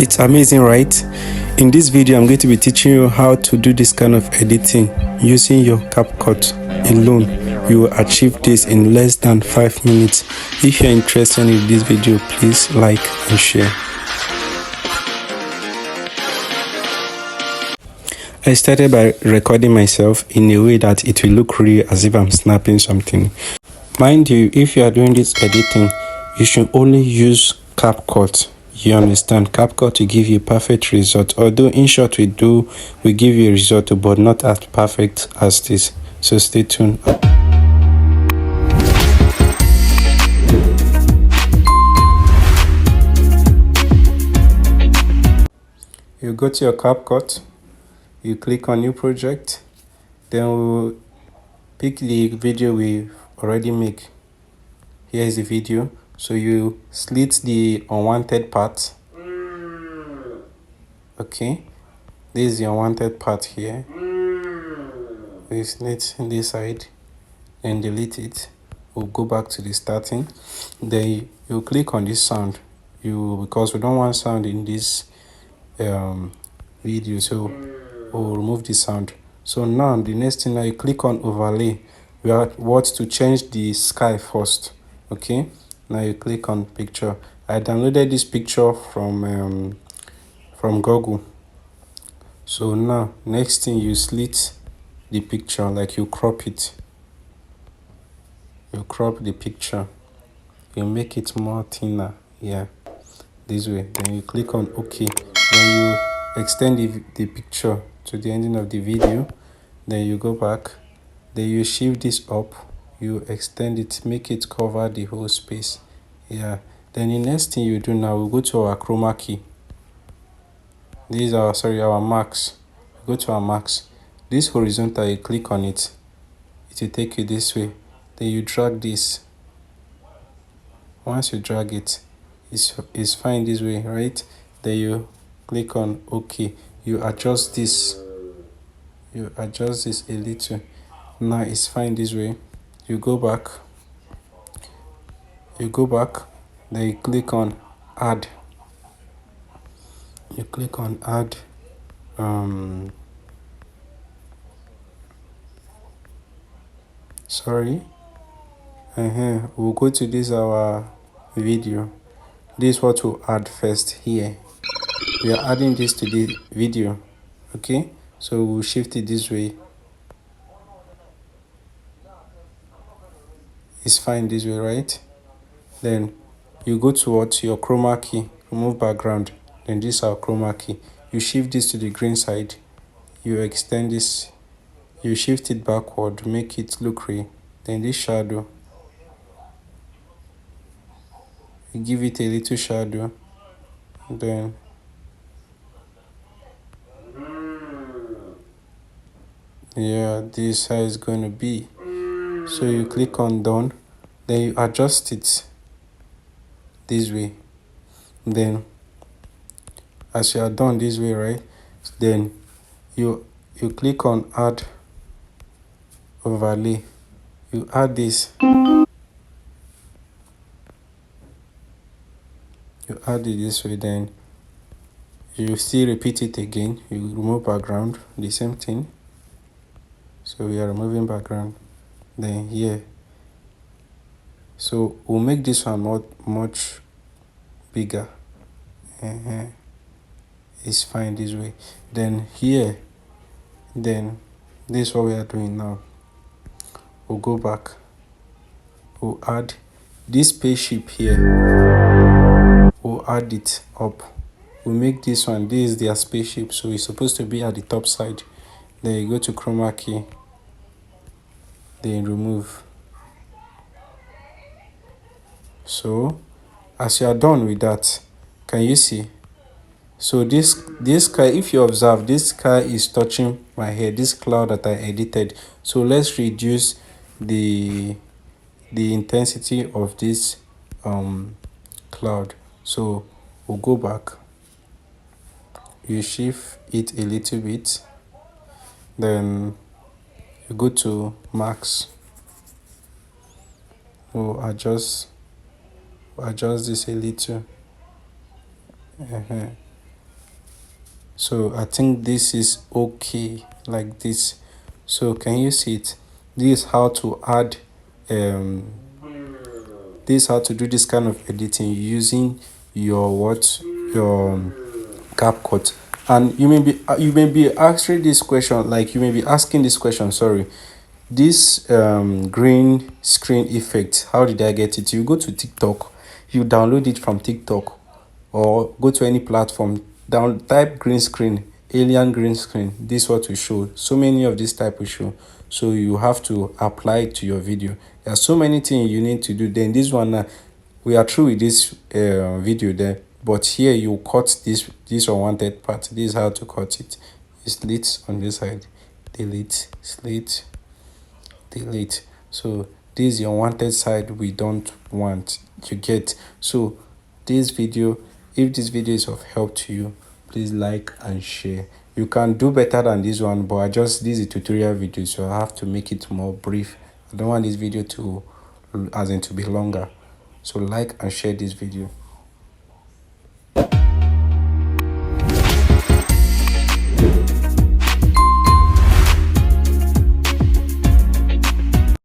It's amazing, right? In this video, I'm going to be teaching you how to do this kind of editing using your CapCut alone. You will achieve this in less than 5 minutes. If you're interested in this video, please like and share. I started by recording myself in a way that it will look real, as if I'm snapping something. Mind you, if you are doing this editing, you should only use CapCut. You understand? CapCut will give you perfect result. Although InShot we give you a result, but not as perfect as this. So stay tuned. You go to your CapCut, you click on new project, then we'll pick the video we already make. Here is the video. So you slit the unwanted part. Okay, this is the unwanted part here. We slit this side and delete it. We'll go back to the starting. Then you click on this sound. Because we don't want sound in this video, so we'll remove the sound. So now the next thing, now you click on overlay. We are what to change the sky first. Okay, now you click on picture. I downloaded this picture from Google. So now next thing, you slit the picture, like you crop it. You crop the picture, you make it more thinner, yeah, this way. Then you click on OK. Then you extend the picture to the ending of the video. Then you go back. Then you shift this up, you extend it, make it cover the whole space, yeah. Then the next thing you do now, we'll go to our chroma key. These are our marks. Go to our marks. This horizontal, you click on it, it will take you this way. Then you drag this. Once you drag it, it's fine this way, right? Then you click on OK. You adjust this. You adjust this a little. Now it's fine this way. You go back. Then you click on add. You click on add. We'll go to this our video. This is what we'll add first here. We are adding this to the video. Okay, so we'll shift it this way. It's fine this way, right? Then you go to your chroma key, remove background. Then this is our chroma key. You shift this to the green side. You extend this. You shift it backward, make it look real. Then this shadow, you give it a little shadow. Then yeah, this is how it's going to be. So you click on done. Then you adjust it this way. Then as you are done this way, right, then you click on add overlay. You add this. You add it this way. Then you still repeat it again. You remove background, the same thing. So we are removing background. Then here, so we'll make this one much bigger. It's fine this way. Then here, then this is what we are doing now. We'll go back. We'll add this spaceship here. We'll add it up. We'll make this one. This is their spaceship, so it's supposed to be at the top side. Then you go to chroma key. Then remove. So as you are done with that, can you see? So this sky, if you observe, this sky is touching my head, this cloud that I edited. So let's reduce the intensity of this cloud. So we'll go back. You shift it a little bit. Then you go to max. We'll adjust this a little. So I think this is okay like this. So can you see it? This is how to add this is how to do this kind of editing using your CapCut. And you may be asking this question, like you may be asking this question, sorry, this green screen effect, how did I get it? You go to TikTok, you download it from TikTok, or go to any platform, type green screen, alien green screen. This is what will show. So many of this type will show. So you have to apply it to your video. There are so many things you need to do. Then this one, we are through with this video there, but here you cut this unwanted part. This is how to cut it. You delete on this side, delete, delete, delete. So this is the unwanted side we don't want. You get? So this video, if this video is of help to you, please like and share. You can do better than this one, but this is a tutorial video, so I have to make it more brief. I don't want this video to be longer. So like and share this video.